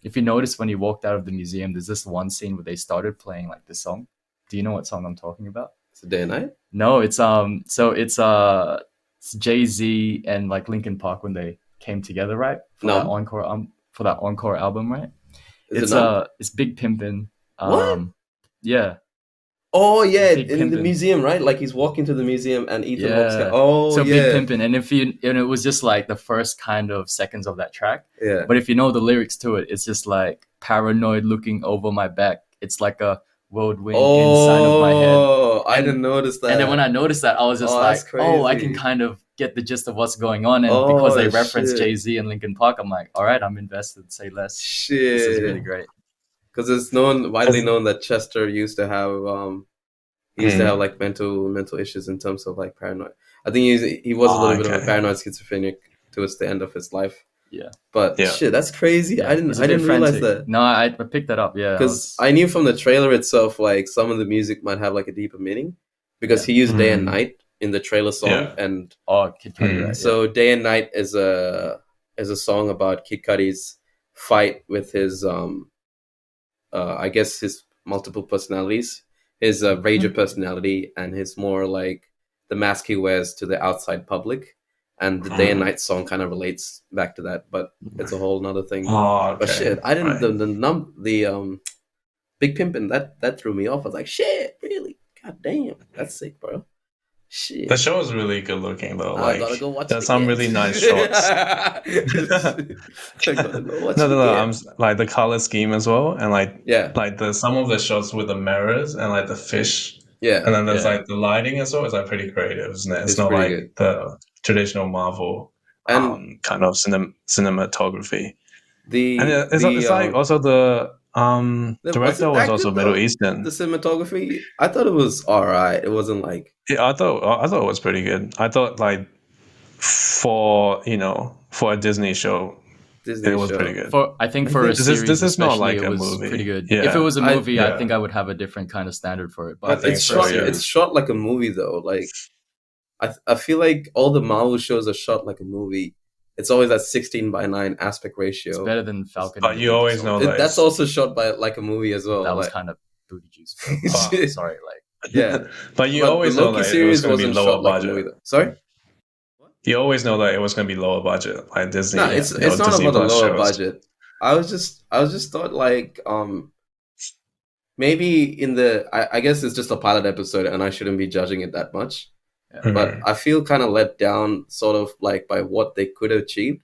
if you notice when he walked out of the museum, there's this one scene where they started playing, like, this song. Do you know what song I'm talking about? It's Day and Night? No, it's it's Jay-Z and, like, Linkin Park when they came together, right? For that encore album, right? It's Big Pimpin'. What? Yeah. Oh yeah, in the museum, right? Like, he's walking to the museum and Ethan Hawke's Big Pimpin', and it was just like the first kind of seconds of that track. Yeah. But if you know the lyrics to it, it's just like paranoid looking over my back. It's like a whirlwind inside of my head. Oh, I didn't notice that. And then when I noticed that, I was just like, I can kind of get the gist of what's going on. And because they reference Jay-Z and Linkin Park, I'm like, all right, I'm invested. Say less. Shit. This is really great. Because it's widely known that Chester used to have like mental issues in terms of, like, paranoid. I think he was a little bit of a paranoid schizophrenic towards the end of his life. Yeah. But shit, that's crazy. Yeah, I didn't realize that. No, I picked that up. Yeah. Because I knew from the trailer itself, like, some of the music might have, like, a deeper meaning, because he used Day and Night in the trailer song, and Kid Cudi, right? So Day and Night is a song about Kid Cudi's fight with his I guess his multiple personalities, his rager personality, and his more like the mask he wears to the outside public. And the Day and Night song kind of relates back to that, but it's a whole nother thing. But shit, I didn't the Big Pimpin', that threw me off. I was like, shit, really? God damn, that's sick, bro. Shit. The show is really good looking though. I gotta go watch there's some really nice shots. I'm like the color scheme as well, and like some of the shots with the mirrors and like the fish Yeah. And then there's like the lighting as well is like pretty creative, isn't it? It's not like good. the traditional Marvel And kind of cinematography. And it's like also the director was also Middle Eastern. The cinematography, I thought it was alright. It wasn't like I thought it was pretty good. I thought like for a Disney show, it was pretty good. I think for a series, this is not like it a was movie. pretty good. Yeah. If it was a movie, I think I would have a different kind of standard for it. But it's shot like a movie though. Like I feel like all the Marvel shows are shot like a movie. It's always that 16:9 aspect ratio. It's better than Falcon. But you always know that that's also shot by like a movie as well. That was kind of booty juice. Sorry, like yeah. But you always know that it was going to be lower budget. Like sorry. You always know that it was going to be lower budget, like Disney. No, it's not Disney about the lower shows. budget. I was just thought like maybe in the I guess it's just a pilot episode and I shouldn't be judging it that much. Yeah. But I feel kind of let down sort of like by what they could have achieved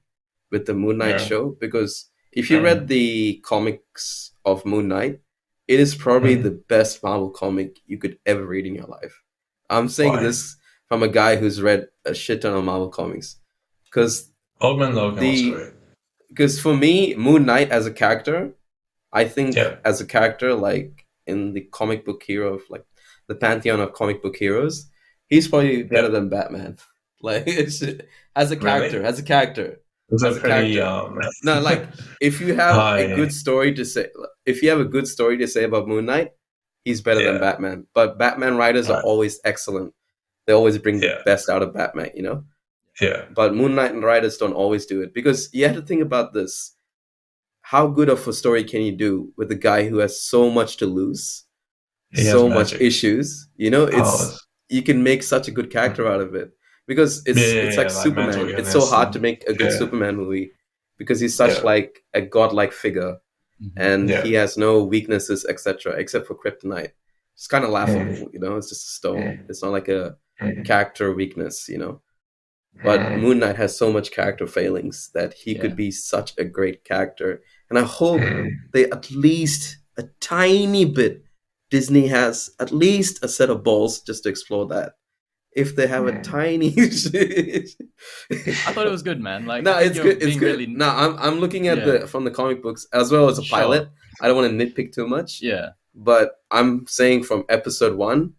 with the Moonknight show, because if you read the comics of Moonknight, it is probably the best Marvel comic you could ever read in your life. I'm saying this from a guy who's read a shit ton of Marvel comics. Because Old Man Logan was great. Because for me, Moonknight as a character, I think as a character, like in the comic book hero of like the pantheon of comic book heroes, he's probably better than Batman. Like as a character, as a character. No, like if you have a good story to say, about Moon Knight, he's better than Batman. But Batman writers are always excellent. They always bring the best out of Batman, you know? Yeah. But Moon Knight and writers don't always do it, because you have to think about this. How good of a story can you do with a guy who has so much to lose, so much issues? You know, you can make such a good character out of it, because it's like Superman. It's so hard to make a good Superman movie because he's such like a godlike figure, and he has no weaknesses, etc., except for kryptonite. It's kind of laughable, you know. It's just a stone. It's not like a character weakness, you know. But Moon Knight has so much character failings that he could be such a great character. And I hope they at least a tiny bit, Disney has at least a set of balls just to explore that. If they have a tiny I thought it was good, man. Like, no, it's good. It's good. Really... No, I'm looking at from the comic books as well as a pilot. I don't want to nitpick too much. Yeah. But I'm saying from episode 1,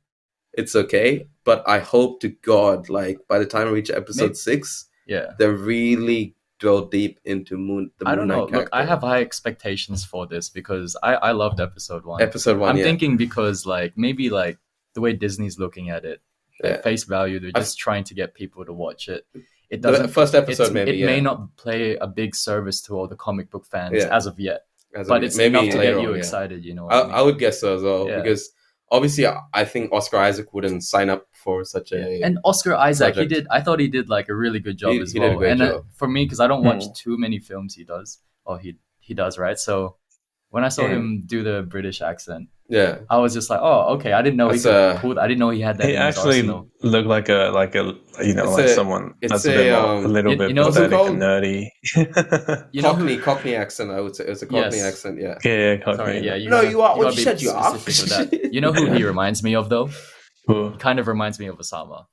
it's okay. But I hope to God, like by the time I reach episode 6, they really dwell deep into the Moon Knight character. Look, I have high expectations for this because I loved episode 1. Episode 1, I'm thinking because like maybe like the way Disney's looking at it, at face value, they're just trying to get people to watch it. It doesn't. The first episode, maybe it may not play a big service to all the comic book fans as of yet, but it's maybe enough to get you excited. You know, what I mean? I would guess so as well, because obviously I think Oscar Isaac wouldn't sign up for such a and Oscar Isaac project. I thought he did like a really good job as well. Did a great job. For me, because I don't watch too many films he does, he does, right? So when I saw him do the British accent, I was just like, oh, okay. I didn't know he could pull. I didn't know he had that. He in actually his arsenal. Looked like someone that's a little bit pathetic and nerdy. Cockney accent. I would say it's a Cockney accent. Yeah. Cockney. Sorry, you are. What you said you are. You know who he reminds me of though? Who? He kind of reminds me of Osama.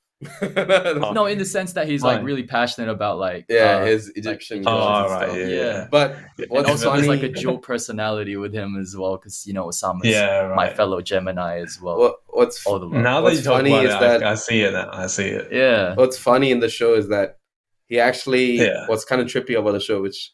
No, in the sense that he's like really passionate about like his Egyptian gods and stuff. Yeah. But what's also funny, there's like a dual personality with him as well, because Osama's my fellow Gemini as well. What's funny is that I see it now. I see it. Yeah. What's funny in the show is that he actually what's kind of trippy about the show, which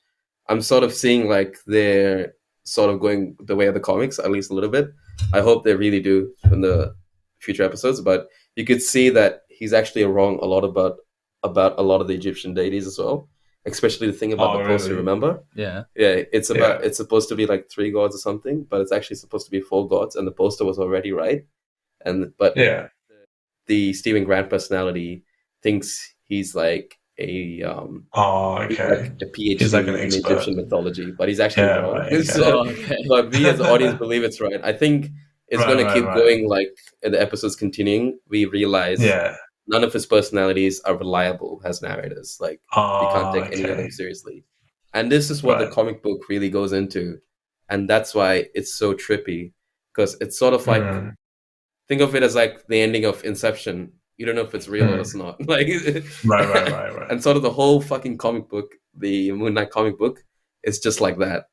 I'm sort of seeing like they're sort of going the way of the comics, at least a little bit. I hope they really do in the future episodes, but you could see that he's actually wrong a lot about a lot of the Egyptian deities as well, especially the thing about the poster. Remember? Yeah. It's supposed to be like 3 gods or something, but it's actually supposed to be 4 gods, and the poster was already right. But the Stephen Grant personality thinks he's like a PhD he's like an in expert. Egyptian mythology, but he's actually wrong. Right. But we as the audience believe it's right. I think it's going to keep going, like in the episodes continuing. We realize none of his personalities are reliable as narrators. Like we can't take any of them seriously. And this is what the comic book really goes into. And that's why it's so trippy, because it's sort of like, think of it as like the ending of Inception. You don't know if it's real or it's not. Like, right. And sort of the whole fucking comic book, the Moon Knight comic book, is just like that.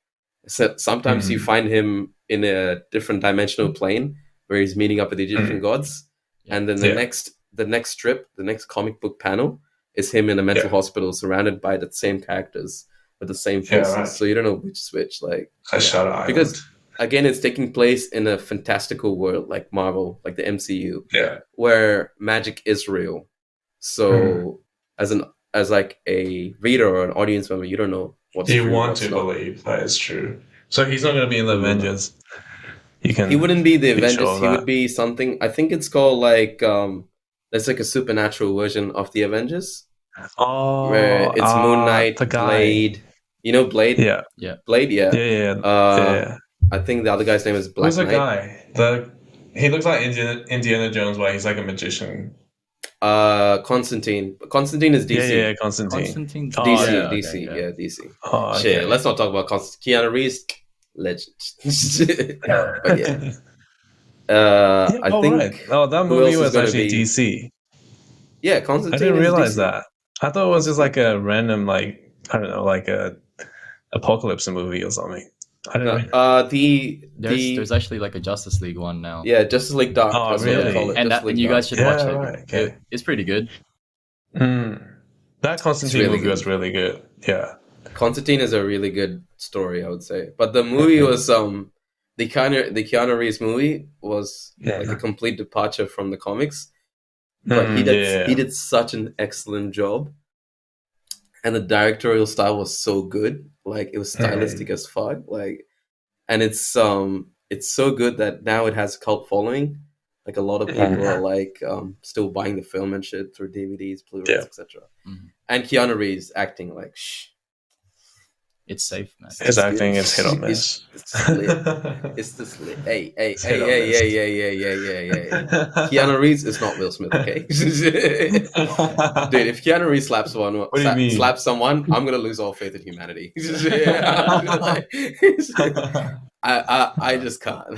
So sometimes you find him in a different dimensional plane where he's meeting up with the Egyptian gods, and then the next strip, the next comic book panel, is him in a mental hospital surrounded by the same characters with the same faces. Right. So you don't know which switch. Like, because again, it's taking place in a fantastical world like Marvel, like the MCU, where magic is real. So as like a reader or an audience member, you don't know what's you true, want what's to not. believe that is true. So he's not going to be in the Avengers. He wouldn't be the Avengers. He would be something. I think it's called like there's like a supernatural version of the Avengers. Where it's Moon Knight, Blade. You know Blade? Yeah. Blade, Yeah. I think the other guy's name is Black Who's the Knight. guy? He looks like Indiana Jones, where he's like a magician. Constantine. Constantine is DC. Yeah, Constantine. DC. DC. Oh, Shit, let's not talk about Constantine. Keanu Reeves, legend. But yeah. I think. Right. Oh, that movie was actually DC. Yeah, Constantine. I didn't realize that. I thought it was just like a random, like, I don't know, like a apocalypse movie or something. I didn't there's actually like a Justice League one now. Yeah, Justice League Dark. Oh, really? And you guys should watch it. Right, okay. It's pretty good. That Constantine movie was really good. Yeah. Constantine is a really good story, I would say. But the movie was the Keanu Reeves movie was like a complete departure from the comics. But he did such an excellent job. And the directorial style was so good. Like, it was stylistic as fuck. Like, and it's so good that now it has a cult following. Like, a lot of people are like still buying the film and shit through DVDs, Blu-rays, etc. And Keanu Reeves acting like it's safe, man. His acting is hit or miss. It's just lit. Hey. Keanu Reeves is not Will Smith, okay? Dude, if Keanu Reeves slaps someone, I'm gonna lose all faith in humanity. I just can't.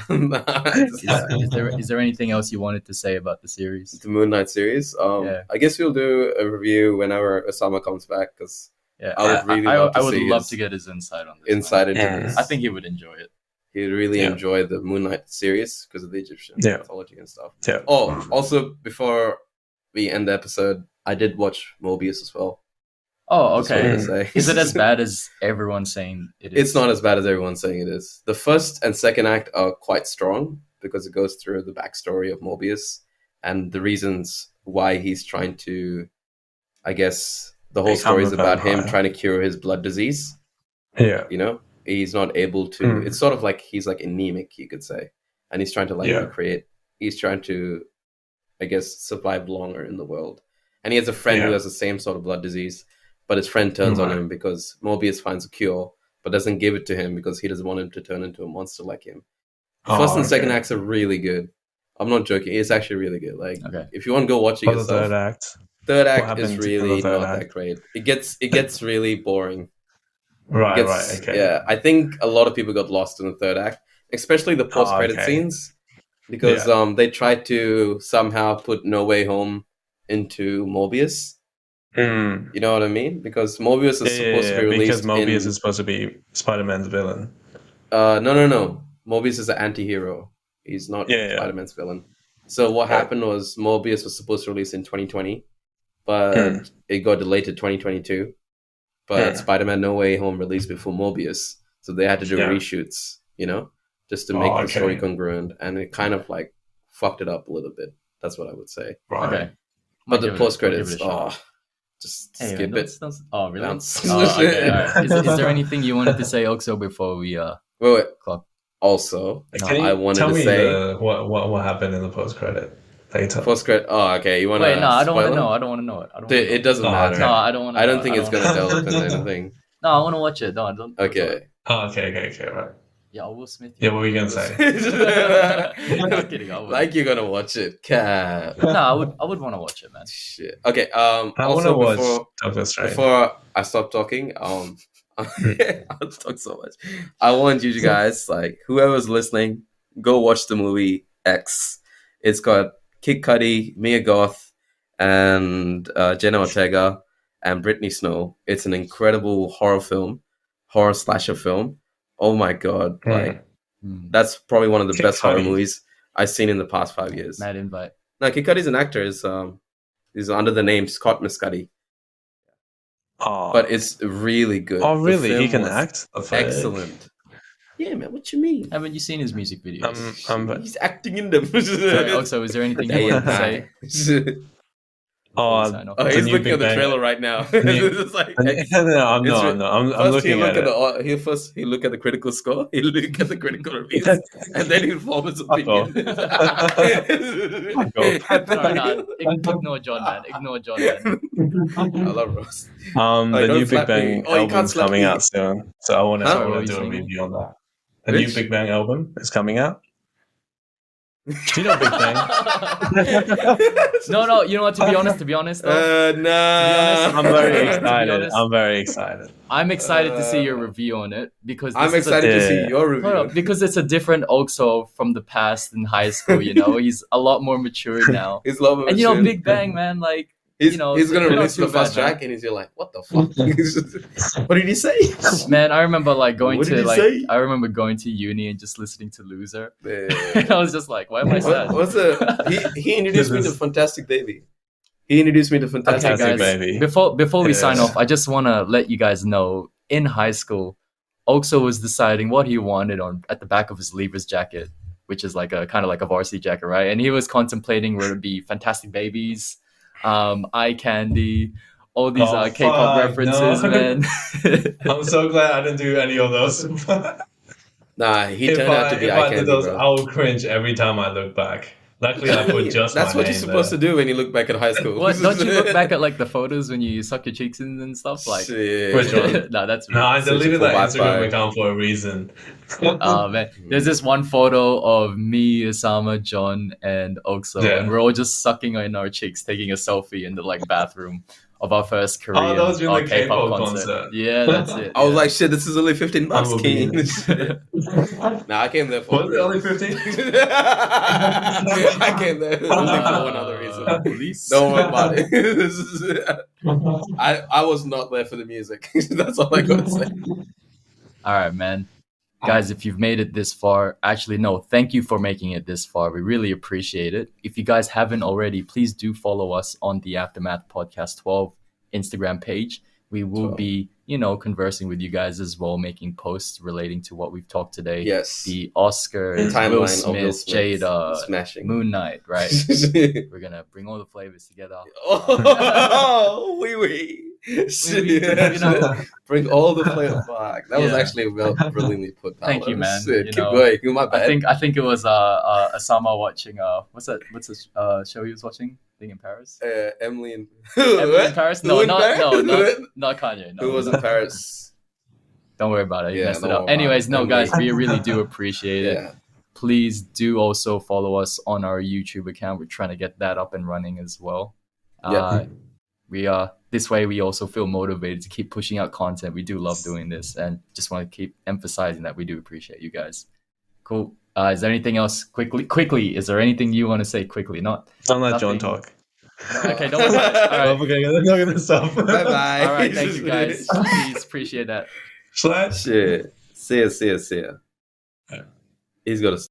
Is there anything else you wanted to say about the series? The Moon Knight series? I guess we'll do a review whenever Osama comes back, because I would love to get his insight on this. Into this. I think he would enjoy it. He'd really enjoy the Moon Knight series because of the Egyptian mythology and stuff. Yeah. Oh, also, before we end the episode, I did watch Mobius as well. Oh, okay. Is it as bad as everyone's saying it is? It's not as bad as everyone's saying it is. The first and second act are quite strong because it goes through the backstory of Mobius and the reasons why he's trying to, I guess, the whole story is about him trying to cure his blood disease. Yeah. You know, he's not able to. It's sort of like he's like anemic, you could say, and he's trying to recreate. He's trying to, I guess, survive longer in the world. And he has a friend who has the same sort of blood disease, but his friend turns on him because Mobius finds a cure, but doesn't give it to him because he doesn't want him to turn into a monster like him. First and second acts are really good. I'm not joking. It's actually really good. Like, if you want to go watch it yourself. The third act. Third act is really not that great. It gets really boring. Right. Okay. Yeah, I think a lot of people got lost in the third act, especially the post-credit scenes, because they tried to somehow put No Way Home into Mobius. You know what I mean? Because Mobius is supposed to be released. Because Mobius is supposed to be Spider-Man's villain. No. Mobius is an anti-hero. He's not Spider-Man's villain. So what happened was Mobius was supposed to release in 2020. But it got delayed to 2022. But Spider-Man No Way Home released before Mobius. So they had to do reshoots, you know, just to make the story congruent. And it kind of like fucked it up a little bit. That's what I would say. Right. Okay. But the post-credits, just skip it. Oh, really? Okay, all right. Is there anything you wanted to say, Oxo, before we wait. clock? Also, I wanted to say what happened in the post-credit. Post-credit. Oh, okay. You want to? Wait, no, I don't want to know. I don't want to know it. It doesn't matter. No, I don't want to. I don't think it's gonna develop into anything. No, I want to watch it. No, I don't. Okay. Okay, right. Yeah, Will Smith. Yeah, what were you gonna say? I'm kidding. Like you're gonna watch it, cat. No, I would want to watch it, man. Shit. Okay. I want to watch Doctor Strange. Before I stop talking, I'll talk so much. I want you guys, like whoever's listening, go watch the movie X. It's got Kid Cudi, Mia Goth, and Jenna Ortega and Brittany Snow. It's an incredible horror slasher film. Oh my god! Like that's probably one of the best horror movies I've seen in the past 5 years. Mad invite. No, Kid Cudi's an actor. He's under the name Scott Muscudi. Oh. But it's really good. Oh, really? He can act? Excellent. Yeah, man. What you mean? Haven't you seen his music videos? He's acting in them. Sorry, also, is there anything you want to say? He's looking at the trailer right now. It's like, I'm looking at it. He'll look at the critical score, he'll look at the critical reviews, and then he'll form his opinion. Ignore John, man. I love Ross. The new Big Bang album's coming out soon, so I want to do a review on that. The new Big Bang album is coming out. Do you know Big Bang? No. You know what? To be honest, though. Nah. I'm very excited. I'm excited to see your review on it because I'm excited to see your review. Hold up, because it's a different Oxo from the past in high school. You know, he's a lot more mature now. He's a lot more and mature. Big Bang, man, like. He's gonna release the first track, and he's like, "What the fuck? What did he say?" Man, I remember going to uni and just listening to Loser. And I was just like, "Why am I sad?" He introduced me to Fantastic Baby. Okay, guys, Baby. Before we sign off, I just want to let you guys know, in high school, Oxo was deciding what he wanted at the back of his Lever's jacket, which is like a kind of like a varsity jacket, right? And he was contemplating whether it be Fantastic Babies, Eye Candy, all these K-pop references, man. I'm so glad I didn't do any of those. Nah, he turned out to be Eye Candy, bro. I will cringe every time I look back. Luckily, I put just That's what you're supposed to do when you look back at high school. What? Don't you look back at like the photos when you suck your cheeks in and stuff? Like, which one? No, I deleted that Instagram account for a reason. Oh man, there's this one photo of me, Osama, John, and Oxo, and we're all just sucking in our cheeks, taking a selfie in the bathroom of our first Korean K-pop concert. Yeah, that's it. I was like, shit, this is only $15, King. Nah, I came there for. Was it only 15? I came there only for one other reason. Police. Don't worry about it. I was not there for the music. That's all I gotta say. All right, man. Guys, if you've made it this far, actually, no, thank you for making it this far. We really appreciate it. If you guys haven't already, please do follow us on the Aftermath Podcast 12 Instagram page. We will be, conversing with you guys as well, making posts relating to what we've talked today. Yes. The Oscars, Will Smith, Jada, smashing. Moonknight, right? We're going to bring all the flavors together. Oh, oui. Bring all the flavor back. That was actually brilliantly put. Thank you, man. Keep going. My bad. I think it was Osama watching what's the show he was watching? Thing in Paris. Emily in Paris. No, not Kanye. No. Who was in Paris? Don't worry about it. You messed it up. Anyways, guys, we really do appreciate it. Please do also follow us on our YouTube account. We're trying to get that up and running as well. We are this way. We also feel motivated to keep pushing out content. We do love doing this, and just want to keep emphasizing that we do appreciate you guys. Cool. Is there anything else quickly? Is there anything you want to say quickly? Don't let John talk. Okay, don't worry about it. All right. Okay, I'm not gonna stop. Bye. All right, thank you guys. Please appreciate that. Shit. See ya. He's got to.